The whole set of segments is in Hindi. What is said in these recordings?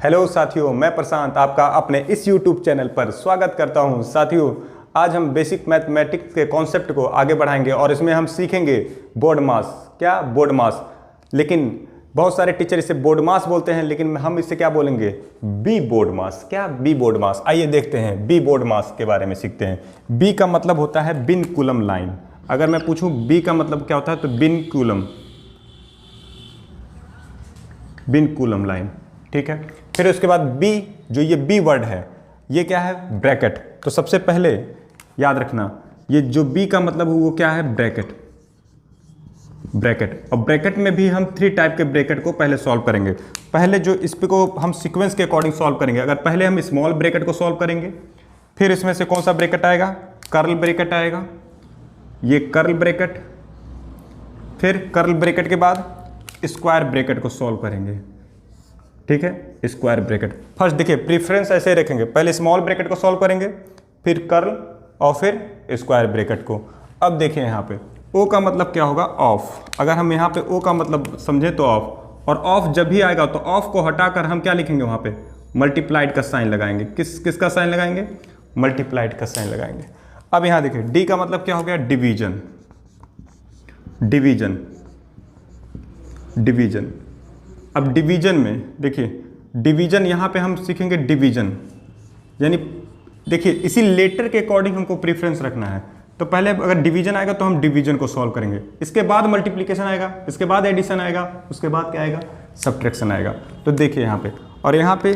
हेलो साथियों, मैं प्रशांत आपका अपने इस YouTube चैनल पर स्वागत करता हूं। साथियों, आज हम बेसिक मैथमेटिक्स के कॉन्सेप्ट को आगे बढ़ाएंगे और इसमें हम सीखेंगे बोर्ड मास। क्या बोर्ड मास? लेकिन बहुत सारे टीचर इसे बोर्ड मास बोलते हैं, लेकिन हम इसे क्या बोलेंगे? बी बोर्ड मास। क्या बी बोर्ड मास? आइए देखते हैं बी बोर्ड मास के बारे में सीखते हैं। बी का मतलब होता है बिन कूलम लाइन। अगर मैं पूछूं बी का मतलब क्या होता है तो बिन कूलम लाइन, ठीक है। फिर उसके बाद बी, जो ये बी वर्ड है, ये क्या है? ब्रैकेट। तो सबसे पहले याद रखना, ये जो बी का मतलब है वो क्या है? ब्रैकेट। और ब्रैकेट में भी हम 3 टाइप के ब्रैकेट को पहले सॉल्व करेंगे। पहले जो इस पे को हम सीक्वेंस के अकॉर्डिंग सॉल्व करेंगे। अगर पहले हम स्मॉल ब्रैकेट को सॉल्व करेंगे, फिर इसमें से कौन सा ब्रैकेट आएगा? कर्ल ब्रैकेट आएगा, ये कर्ल ब्रैकेट। फिर कर्ल ब्रैकेट के बाद स्क्वायर ब्रैकेट को सॉल्व करेंगे, ठीक है। स्क्वायर ब्रैकेट फर्स्ट देखिए, प्रीफरेंस ऐसे ही रखेंगे, पहले स्मॉल ब्रैकेट को सॉल्व करेंगे, फिर कर्ल और फिर स्क्वायर ब्रैकेट को। अब देखिए यहाँ पे ओ का मतलब क्या होगा? ऑफ। अगर हम यहाँ पे ओ का मतलब समझे तो ऑफ, और ऑफ जब भी आएगा तो ऑफ को हटाकर हम क्या लिखेंगे? वहाँ पे मल्टीप्लाइड का साइन लगाएंगे। किसका साइन लगाएंगे? मल्टीप्लाइड का साइन लगाएंगे। अब यहाँ देखिए डी का मतलब क्या हो गया? डिवीजन। अब डिवीजन में देखिए, डिवीजन यहाँ पे हम सीखेंगे डिवीजन, यानी देखिए इसी लेटर के अकॉर्डिंग हमको प्रीफरेंस रखना है। तो पहले अगर डिवीजन आएगा तो हम डिवीजन को सॉल्व करेंगे, इसके बाद मल्टीप्लिकेशन आएगा, इसके बाद एडिशन आएगा, उसके बाद क्या आएगा? सब्ट्रैक्शन आएगा। तो देखिए यहाँ पे, और यहाँ पे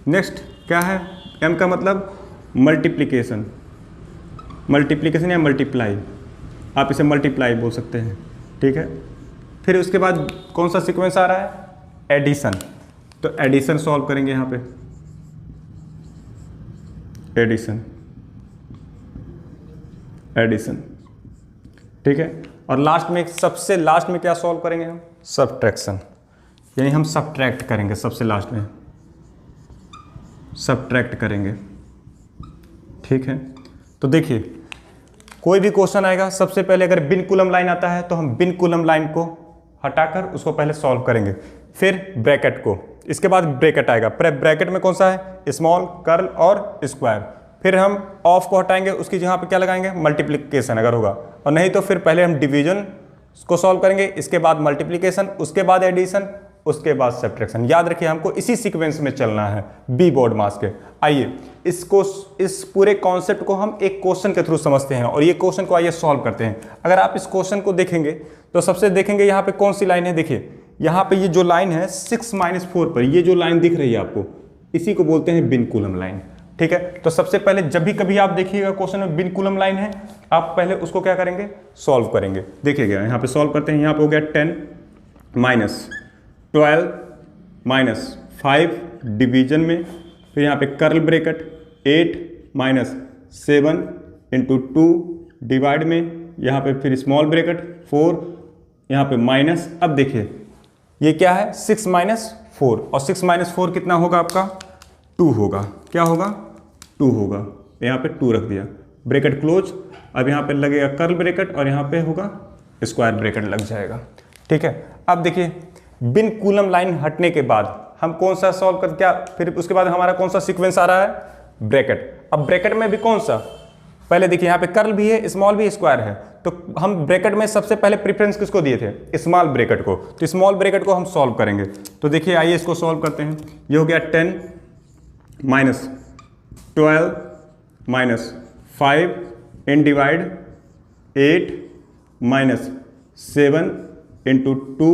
नेक्स्ट क्या है? एम का मतलब मल्टीप्लिकेशन या मल्टीप्लाई, आप इसे मल्टीप्लाई बोल सकते हैं, ठीक है। फिर उसके बाद कौन सा सीक्वेंस आ रहा है? एडिशन। तो एडिशन सॉल्व करेंगे यहाँ पे, एडिशन, ठीक है। और लास्ट में, सबसे लास्ट में क्या सॉल्व करेंगे हम? सब्ट्रैक्शन, यानी हम सब्ट्रैक्ट करेंगे, सबसे लास्ट में सब्ट्रैक्ट करेंगे, ठीक है। तो देखिए कोई भी क्वेश्चन आएगा, सबसे पहले अगर बिन कूलम लाइन आता है तो हम बिन कूलम लाइन को हटाकर उसको पहले सॉल्व करेंगे, फिर ब्रैकेट को, इसके बाद ब्रैकेट आएगा। ब्रैकेट में कौन सा है? स्मॉल, कर्ल और स्क्वायर। फिर हम ऑफ को हटाएंगे, उसकी जगह पे क्या लगाएंगे? मल्टीप्लिकेशन अगर होगा, और नहीं तो फिर पहले हम डिवीजन को सॉल्व करेंगे, इसके बाद मल्टीप्लिकेशन, उसके बाद एडिशन, उसके बाद सब्ट्रैक्शन। याद रखिए हमको इसी सीक्वेंस में चलना है बी बोर्ड मास के। आइए इस पूरे कॉन्सेप्ट को हम एक क्वेश्चन के थ्रू समझते हैं, और ये क्वेश्चन को आइए सॉल्व करते हैं। अगर आप इस क्वेश्चन को देखेंगे तो सबसे देखेंगे यहाँ पे कौन सी लाइन है? देखिए यहाँ पे ये जो लाइन है 6 - 4 पर, ये जो लाइन दिख रही है आपको, इसी को बोलते हैं बिन कूलम लाइन, ठीक है। तो सबसे पहले जब भी कभी आप देखिएगा क्वेश्चन में बिन कूलम लाइन है, आप पहले उसको क्या करेंगे? सॉल्व करेंगे। देखिएगा यहाँ पे सॉल्व करते हैं। यहाँ पे हो गया 10 - 12 - 5 डिवीजन में, फिर यहाँ पे कर्ल ब्रैकेट 8 - 7 × 2 डिवाइड में, यहाँ पे फिर स्मॉल ब्रैकेट 4, यहाँ पे माइनस। अब देखिए ये क्या है? 6 - 4, और 6 - 4 कितना होगा आपका? 2 होगा। क्या होगा? 2 होगा। यहाँ पे 2 रख दिया, ब्रैकेट क्लोज। अब यहाँ पे लगेगा कर्ल ब्रैकेट और यहाँ पे होगा स्क्वायर ब्रैकेट लग जाएगा, ठीक है। अब देखिए बिन कूलम लाइन हटने के बाद हम कौन सा सॉल्व कर, क्या फिर उसके बाद हमारा कौन सा सीक्वेंस आ रहा है? ब्रैकेट। अब ब्रैकेट में भी कौन सा? पहले देखिए यहाँ पे कर्ल भी है, स्मॉल भी, स्क्वायर है। तो हम ब्रैकेट में सबसे पहले प्रेफरेंस किसको दिए थे? स्मॉल ब्रैकेट को। तो स्मॉल ब्रैकेट को हम सॉल्व करेंगे। तो देखिए आइए इसको सॉल्व करते हैं। ये हो गया 10 - 12 - 5 इन डिवाइड 8 - 7 × 2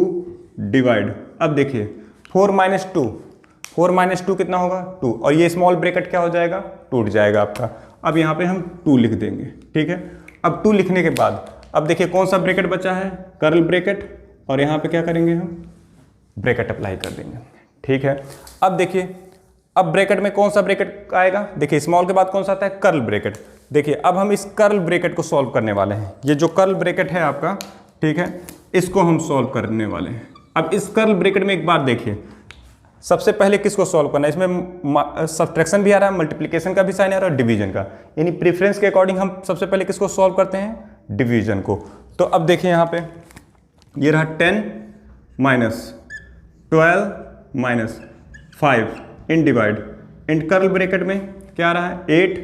डिवाइड। अब देखिए 4 - 2 कितना होगा? 2, और ये स्मॉल ब्रैकेट क्या हो जाएगा? टूट जाएगा आपका। अब यहाँ पे हम 2 लिख देंगे, ठीक है। अब 2 लिखने के बाद अब देखिए कौन सा ब्रैकेट बचा है? कर्ल ब्रैकेट, और यहाँ पे क्या करेंगे? हम ब्रैकेट अप्लाई कर देंगे, ठीक है। अब देखिए अब ब्रैकेट में कौन सा ब्रैकेट आएगा? देखिए स्मॉल के बाद कौन सा आता है? Curl bracket. देखिए अब हम इस कर्ल ब्रैकेट को सॉल्व करने वाले हैं। ये जो कर्ल ब्रैकेट है आपका, ठीक है, इसको हम सॉल्व करने वाले हैं। अब इस कर्ल ब्रैकेट में एक बात देखिए, सबसे पहले किसको सॉल्व करना है? इसमें सब्ट्रैक्शन भी आ रहा है, मल्टीप्लिकेशन का भी साइन आ रहा है, और डिवीजन का, यानी प्रेफरेंस के अकॉर्डिंग हम सबसे पहले किसको सॉल्व करते हैं? डिवीजन को। तो अब देखिए यहाँ पे ये रहा 10 - 12 - 5 इन डिवाइड, इन कर्ल ब्रैकेट में क्या आ रहा है 8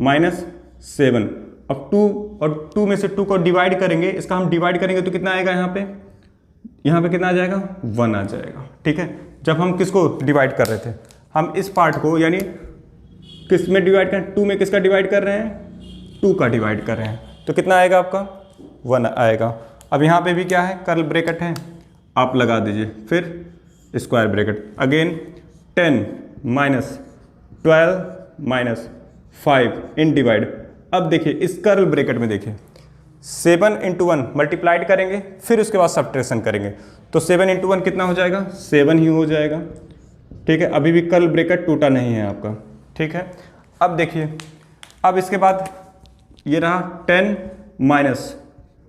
माइनस 7। अब 2 और 2 में से 2 को डिवाइड करेंगे, इसका हम डिवाइड करेंगे तो कितना आएगा यहाँ पे कितना आ जाएगा 1 आ जाएगा। ठीक है, जब हम किसको डिवाइड कर रहे थे, हम इस पार्ट को यानी किस में डिवाइड कर 2 में किसका डिवाइड कर रहे हैं 2 का डिवाइड कर रहे हैं, तो कितना आएगा आपका 1 आएगा। अब यहाँ पे भी क्या है कर्ल ब्रैकेट है, आप लगा दीजिए, फिर square bracket again 10 minus 12 minus 5 इन डिवाइड। अब देखिए इस कर्ल ब्रैकेट में देखिए 7 इंटू 1 मल्टीप्लाइड करेंगे, फिर उसके बाद सब्ट्रैक्शन करेंगे, तो 7 इंटू 1 कितना हो जाएगा 7 ही हो जाएगा। ठीक है, अभी भी कर्ल ब्रैकेट टूटा नहीं है आपका। ठीक है, अब देखिए, अब इसके बाद ये रहा 10 माइनस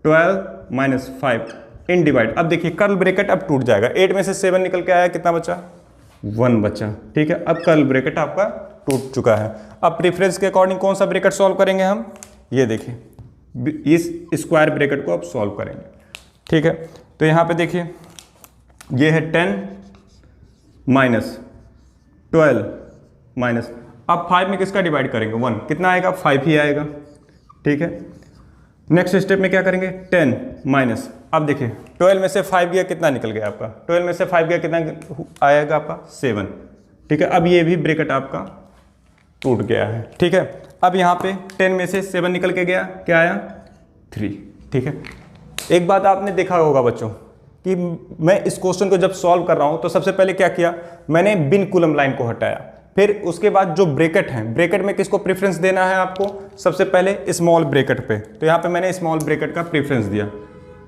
12 माइनस 5 इन डिवाइड। अब देखिए कर्ल ब्रैकेट अब टूट जाएगा, 8 में से 7 निकल के आया, कितना बचा 1 बचा। ठीक है, अब कर्ल ब्रैकेट आपका टूट चुका है। अब प्रेफरेंस के अकॉर्डिंग कौन सा ब्रैकेट सॉल्व करेंगे हम, ये देखिए इस स्क्वायर ब्रैकेट को अब सॉल्व करेंगे। ठीक है, तो यहाँ पे देखिए ये है 10 माइनस 12 माइनस, अब 5 में किसका डिवाइड करेंगे 1, कितना आएगा 5 ही आएगा। ठीक है, नेक्स्ट स्टेप में क्या करेंगे 10 माइनस, अब देखिए 12 में से 5 गया, कितना निकल गया आपका 12 में से 5 गया, कितना आएगा आपका 7। ठीक है, अब ये भी ब्रैकेट आपका टूट गया है। ठीक है, अब यहाँ पे 10 में से 7 निकल के गया, क्या आया 3। ठीक है, एक बात आपने देखा होगा बच्चों कि मैं इस क्वेश्चन को जब सॉल्व कर रहा हूँ तो सबसे पहले क्या किया, मैंने बिन कूलम लाइन को हटाया, फिर उसके बाद जो ब्रैकेट है, ब्रैकेट में किसको प्रेफरेंस देना है आपको, सबसे पहले स्मॉल ब्रैकेट पे, तो यहाँ पे मैंने स्मॉल ब्रैकेट का प्रेफरेंस दिया।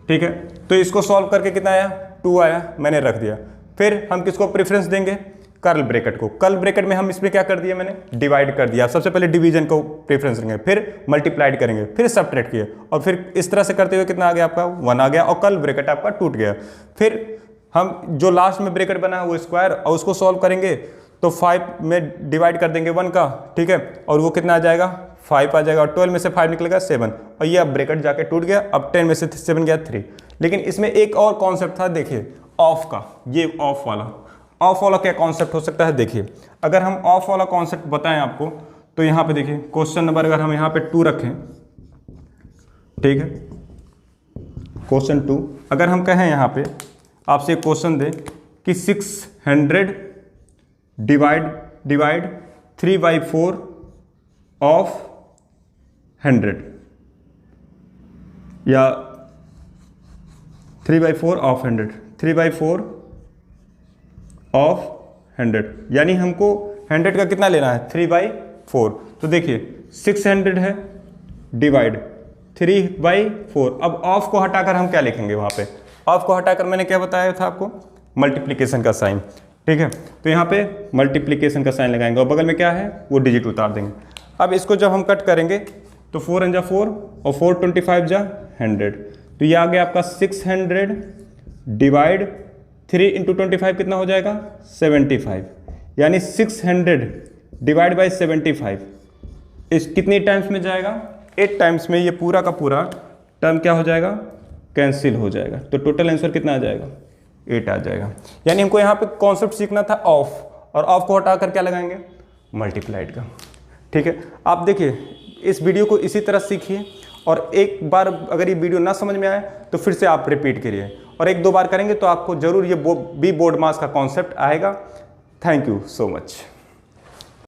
ठीक है, तो इसको सॉल्व करके कितना आया 2 आया, मैंने रख दिया। फिर हम किसको प्रेफरेंस देंगे कर्ल ब्रैकेट को, कर्ल ब्रैकेट में हम इसमें क्या कर दिया, मैंने डिवाइड कर दिया, सबसे पहले डिवीजन को प्रेफरेंस देंगे, फिर मल्टीप्लाइड करेंगे, फिर सब्ट्रैक्ट किए, और फिर इस तरह से करते हुए कितना आ गया आपका 1 आ गया, और कर्ल ब्रैकेट आपका टूट गया। फिर हम जो लास्ट में ब्रैकेट बना है वो स्क्वायर, और उसको सॉल्व करेंगे तो 5 में डिवाइड कर देंगे 1 का। ठीक है, और वो कितना आ जाएगा 5 आ जाएगा, और 12 में से 5 निकलेगा 7, और ये अब ब्रैकेट जाके टूट गया। अब 10 में से 7 गया 3। लेकिन इसमें एक और कॉन्सेप्ट था, देखिए ऑफ का, ये ऑफ वाला क्या कॉन्सेप्ट हो सकता है। देखिए अगर हम ऑफ वाला कॉन्सेप्ट बताएं आपको, तो यहाँ पे देखिए क्वेश्चन नंबर अगर हम यहाँ पे 2 रखें, ठीक है, क्वेश्चन 2 अगर हम कहें यहाँ पे आपसे क्वेश्चन दे कि 600 डिवाइड 3/4 ऑफ 100, या 3/4 ऑफ 100, 3/4 ऑफ 100, यानी हमको 100 का कितना लेना है 3/4। तो देखिए 600 है डिवाइड 3/4। अब ऑफ को हटाकर हम क्या लिखेंगे, वहाँ पे ऑफ को हटाकर मैंने क्या बताया था आपको, मल्टीप्लिकेशन का साइन। ठीक है, तो यहाँ पे मल्टीप्लिकेशन का साइन लगाएंगे, और बगल में क्या है वो डिजिट उतार देंगे। अब इसको जब हम कट करेंगे तो 4 × 4 और 4 25 × 100, तो ये आ गया आपका 600 डिवाइड 3 × 25 कितना हो जाएगा 75, यानी 600 डिवाइड बाई 75 इस कितनी टाइम्स में जाएगा 8 टाइम्स में। ये पूरा का पूरा टर्म क्या हो जाएगा कैंसिल हो जाएगा, तो टोटल आंसर कितना आ जाएगा 8 आ जाएगा। यानी हमको यहाँ पे कॉन्सेप्ट सीखना था ऑफ, और ऑफ को हटाकर क्या लगाएंगे मल्टीप्लाइड का। ठीक है, आप देखिए इस वीडियो को इसी तरह सीखिए, और एक बार अगर ये वीडियो ना समझ में आए तो फिर से आप रिपीट करिए, और 1-2 बार करेंगे तो आपको जरूर ये बोर्ड मास का कॉन्सेप्ट आएगा। Thank you so much.